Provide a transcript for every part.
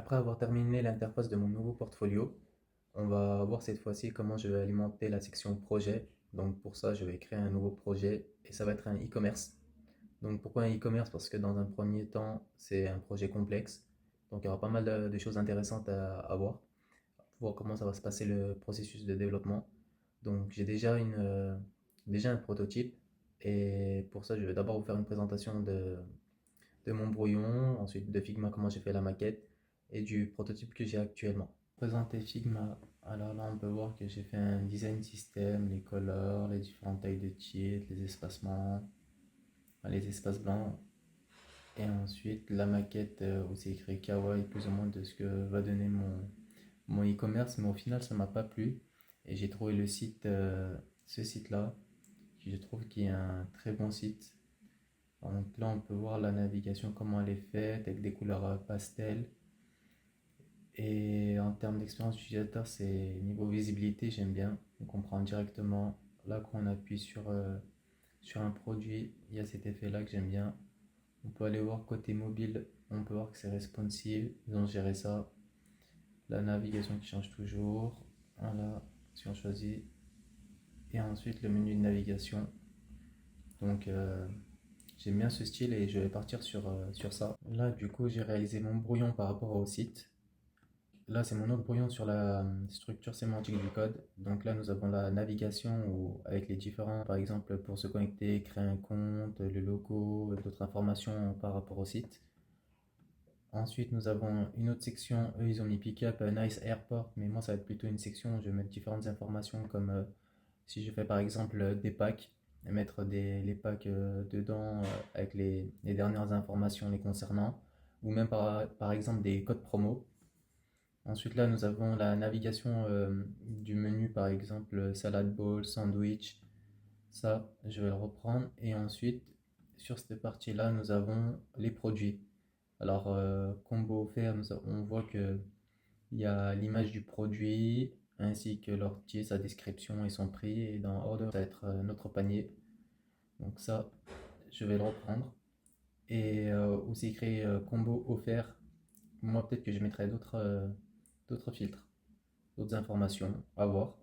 Après avoir terminé l'interface de mon nouveau portfolio, on va voir cette fois-ci comment je vais alimenter la section projet. Donc pour ça, je vais créer un nouveau projet et ça va être un e-commerce. Donc pourquoi un e-commerce? Parce que dans un premier temps, c'est un projet complexe. Donc il y aura pas mal de choses intéressantes à voir pour voir comment ça va se passer le processus de développement. Donc j'ai déjà un prototype et pour ça, je vais d'abord vous faire une présentation de mon brouillon, ensuite de Figma, comment j'ai fait la maquette, et du prototype que j'ai actuellement. Présenter Figma, alors là on peut voir que j'ai fait un design système, les colors, les différentes tailles de titres, les espacements, enfin, les espaces blancs, et ensuite la maquette où c'est écrit Kawaii, plus ou moins de ce que va donner mon e-commerce, mais au final ça m'a pas plu, et j'ai trouvé ce site-là, qui je trouve qui est un très bon site. Donc là, on peut voir la navigation, comment elle est faite, avec des couleurs pastel. Et en termes d'expérience utilisateur, c'est niveau visibilité, j'aime bien. On comprend directement. Là, quand on appuie sur un produit, il y a cet effet-là que j'aime bien. On peut aller voir côté mobile, on peut voir que c'est responsive. Ils ont géré ça. La navigation qui change toujours. Voilà, si on choisit. Et ensuite, le menu de navigation. Donc, j'aime bien ce style et je vais partir sur ça. Là, du coup, j'ai réalisé mon brouillon par rapport au site. Là, c'est mon autre brouillon sur la structure sémantique du code. Donc là, nous avons la navigation avec les différents, par exemple, pour se connecter, créer un compte, le logo, d'autres informations par rapport au site. Ensuite, nous avons une autre section. Eux, ils ont mis Pickup, Nice Airport, mais moi, ça va être plutôt une section où je vais mettre différentes informations comme si je fais par exemple des packs, et mettre les packs dedans avec les dernières informations les concernant, ou même par exemple des codes promo. Ensuite, là, nous avons la navigation du menu, par exemple, salad bowl, sandwich. Ça, je vais le reprendre. Et ensuite, sur cette partie-là, nous avons les produits. Alors, combo offert, on voit que il y a l'image du produit, ainsi que leur titre, sa description et son prix. Et dans Order, ça va être notre panier. Donc ça, je vais le reprendre. Et où c'est écrit combo offert, moi peut-être que je mettrai d'autres filtres, d'autres informations à voir.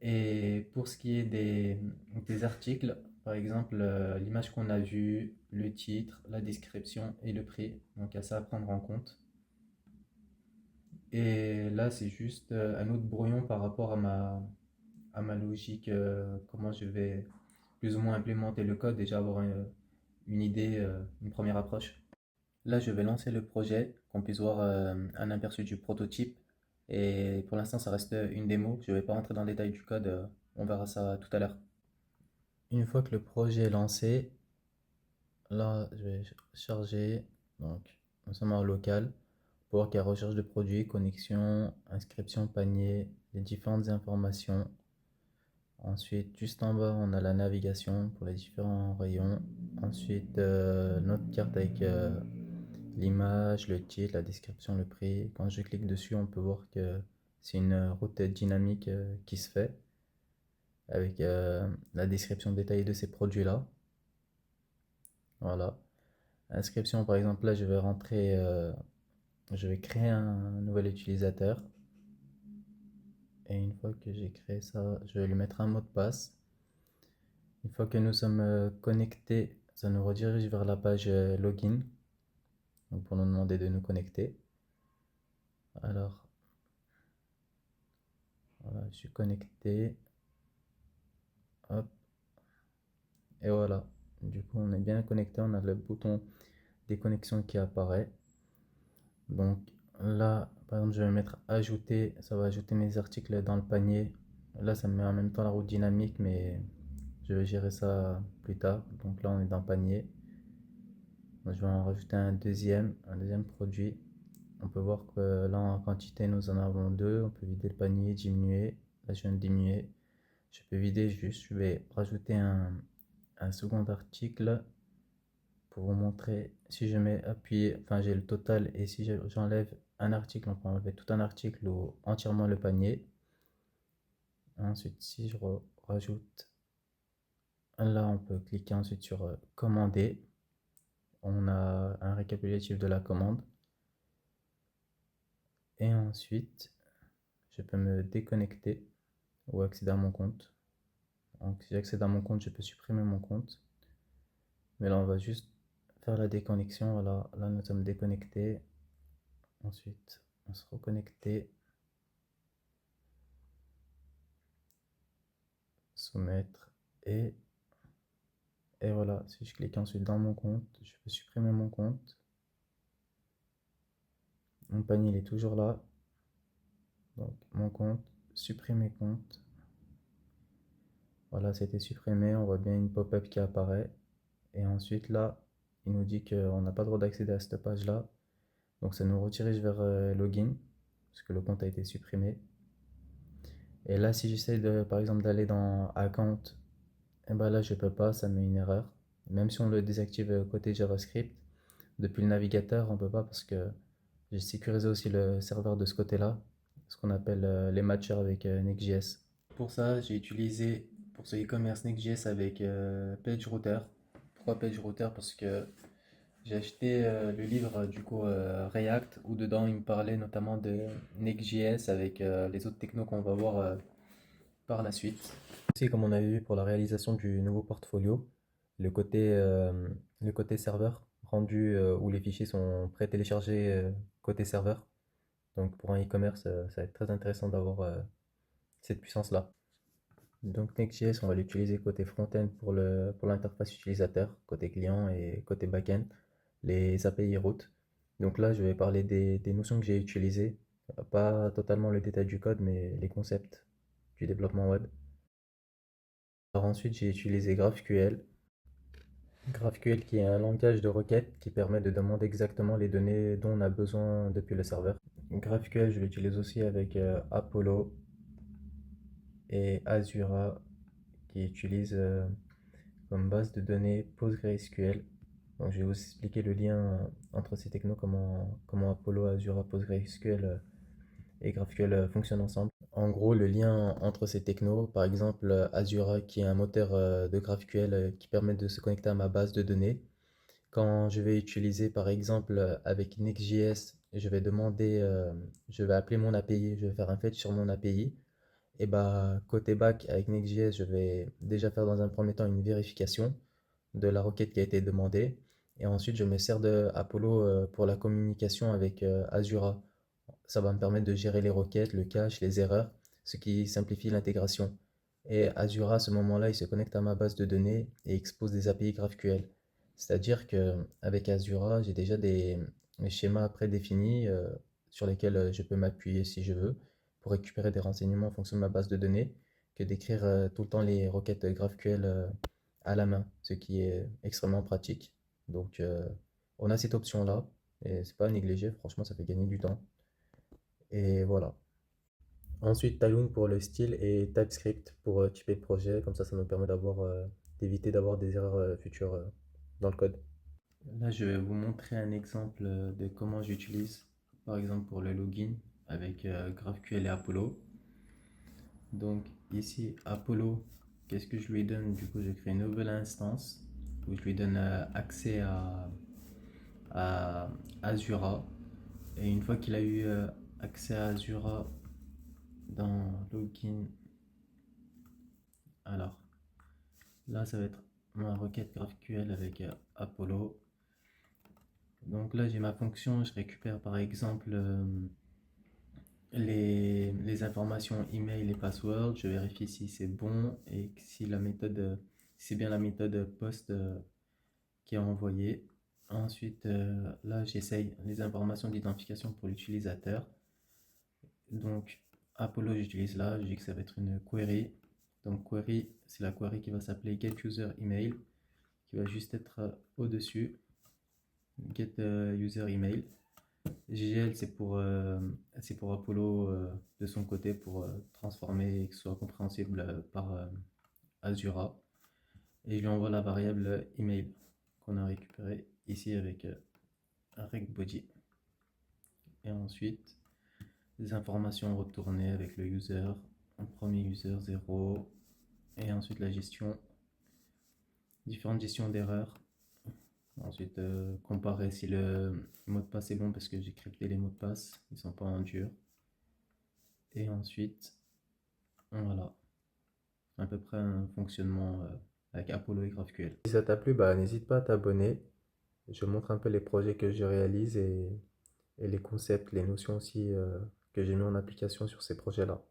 Et pour ce qui est des articles, par exemple, l'image qu'on a vue, le titre, la description et le prix, donc il y a ça à prendre en compte. Et là, c'est juste un autre brouillon par rapport à ma logique, comment je vais plus ou moins implémenter le code, déjà avoir une idée, une première approche. Là, je vais lancer le projet, qu'on puisse voir un aperçu du prototype. Et pour l'instant, ça reste une démo. Je ne vais pas rentrer dans le détail du code. On verra ça tout à l'heure. Une fois que le projet est lancé, là, je vais charger. Donc, nous sommes en local. Pour voir qu'il y a recherche de produits, connexion, inscription, panier, les différentes informations. Ensuite, juste en bas, on a la navigation pour les différents rayons. Ensuite, notre carte avec l'image, le titre, la description, le prix. Quand je clique dessus, on peut voir que c'est une route dynamique qui se fait avec la description détaillée de ces produits-là. Voilà. Inscription, par exemple, là, je vais créer un nouvel utilisateur. Et une fois que j'ai créé ça, je vais lui mettre un mot de passe. Une fois que nous sommes connectés, ça nous redirige vers la page login. Donc pour nous demander de nous connecter. Alors, voilà, je suis connecté. Hop, et voilà. Du coup, on est bien connecté. On a le bouton déconnexion qui apparaît. Donc là, par exemple, je vais mettre ajouter. Ça va ajouter mes articles dans le panier. Là, ça me met en même temps la route dynamique, mais je vais gérer ça plus tard. Donc là, on est dans le panier. Je vais en rajouter un deuxième produit. On peut voir que là, en quantité, nous en avons deux. On peut vider le panier, diminuer. Là, je viens de diminuer. Je peux vider juste. Je vais rajouter un second article pour vous montrer. Si je mets appuyer, enfin, j'ai le total. Et si j'enlève un article, on peut enlever tout un article ou entièrement le panier. Ensuite, si je rajoute, là, on peut cliquer ensuite sur commander. On a un récapitulatif de la commande. Et ensuite, je peux me déconnecter ou accéder à mon compte. Donc, si j'accède à mon compte, je peux supprimer mon compte. Mais là, on va juste faire la déconnexion. Voilà, là, nous sommes déconnectés. Ensuite, on se reconnecter, soumettre et, et voilà. Si je clique ensuite dans mon compte, je peux supprimer mon compte. Mon panier il est toujours là. Donc, mon compte, supprimer compte. Voilà, c'était supprimé. On voit bien une pop-up qui apparaît. Et ensuite, là, il nous dit qu'on n'a pas le droit d'accéder à cette page-là. Donc, ça nous redirige vers login, parce que le compte a été supprimé. Et là, si j'essaie de, par exemple, d'aller dans account, et ben là, je peux pas, ça met une erreur. Même si on le désactive côté JavaScript, depuis le navigateur, on peut pas parce que j'ai sécurisé aussi le serveur de ce côté-là, ce qu'on appelle les matchers avec Next.js. Pour ça, j'ai utilisé pour ce e-commerce Next.js avec PageRouter. Pourquoi PageRouter? Parce que j'ai acheté le livre du coup React où dedans il me parlait notamment de Next.js avec les autres technos qu'on va voir par la suite. Aussi, comme on avait vu pour la réalisation du nouveau portfolio, le côté, euh, le côté serveur rendu où les fichiers sont pré-téléchargés côté serveur. Donc pour un e-commerce, ça va être très intéressant d'avoir cette puissance-là. Donc Next.js, on va l'utiliser côté front-end pour l'interface utilisateur, côté client et côté back-end, les API routes. Donc là, je vais parler des notions que j'ai utilisées, pas totalement le détail du code, mais les concepts du développement web. Alors ensuite, j'ai utilisé GraphQL. GraphQL qui est un langage de requête qui permet de demander exactement les données dont on a besoin depuis le serveur. GraphQL, je l'utilise aussi avec Apollo et Azura qui utilisent comme base de données PostgreSQL. Donc, je vais vous expliquer le lien entre ces technos, comment Apollo, Azure, PostgreSQL et GraphQL fonctionnent ensemble. En gros, le lien entre ces technos, par exemple Azure qui est un moteur de GraphQL qui permet de se connecter à ma base de données. Quand je vais utiliser par exemple avec Next.js, je vais appeler mon API, je vais faire un fetch sur mon API. Et bah, côté back avec Next.js, je vais déjà faire dans un premier temps une vérification de la requête qui a été demandée. Et ensuite, je me sers de Apollo pour la communication avec Azura. Ça va me permettre de gérer les requêtes, le cache, les erreurs, ce qui simplifie l'intégration. Et Azura, à ce moment-là, il se connecte à ma base de données et expose des API GraphQL. C'est-à-dire qu'avec Azura, j'ai déjà des schémas prédéfinis sur lesquels je peux m'appuyer si je veux pour récupérer des renseignements en fonction de ma base de données que d'écrire tout le temps les requêtes GraphQL à la main, ce qui est extrêmement pratique. Donc, on a cette option-là et c'est pas à négliger, franchement, ça fait gagner du temps. Et voilà. Ensuite, Talon pour le style et TypeScript pour typer de projet, comme ça nous permet d'éviter d'avoir des erreurs futures dans le code. Là, je vais vous montrer un exemple de comment j'utilise, par exemple pour le login avec GraphQL et Apollo. Donc ici, Apollo, qu'est-ce que je lui donne? Du coup, je crée une nouvelle instance où je lui donne accès à Azura. Et une fois qu'il a eu accès à Azura dans login, alors là, ça va être ma requête GraphQL avec Apollo. Donc là, j'ai ma fonction, je récupère par exemple les informations email et password, je vérifie si c'est bon et si la méthode, si c'est bien la méthode post qui est envoyée. Ensuite, là, j'essaye les informations d'identification pour l'utilisateur. Donc, Apollo, j'utilise là, je dis que ça va être une query. Donc, query, c'est la query qui va s'appeler getUserEmail, qui va juste être au-dessus, getUserEmail. GGL, c'est pour Apollo de son côté pour transformer et que ce soit compréhensible par Azura. Et je lui envoie la variable email qu'on a récupérée ici avec recBody. Et ensuite, les informations retournées avec le user, un premier user 0, et ensuite la gestion, différentes gestions d'erreurs. Ensuite, comparer si le mot de passe est bon parce que j'ai crypté les mots de passe, ils sont pas en dur. Et ensuite, voilà, à peu près un fonctionnement avec Apollo et GraphQL. Si ça t'a plu, bah, n'hésite pas à t'abonner. Je montre un peu les projets que je réalise et les concepts, les notions aussi que j'ai mis en application sur ces projets-là.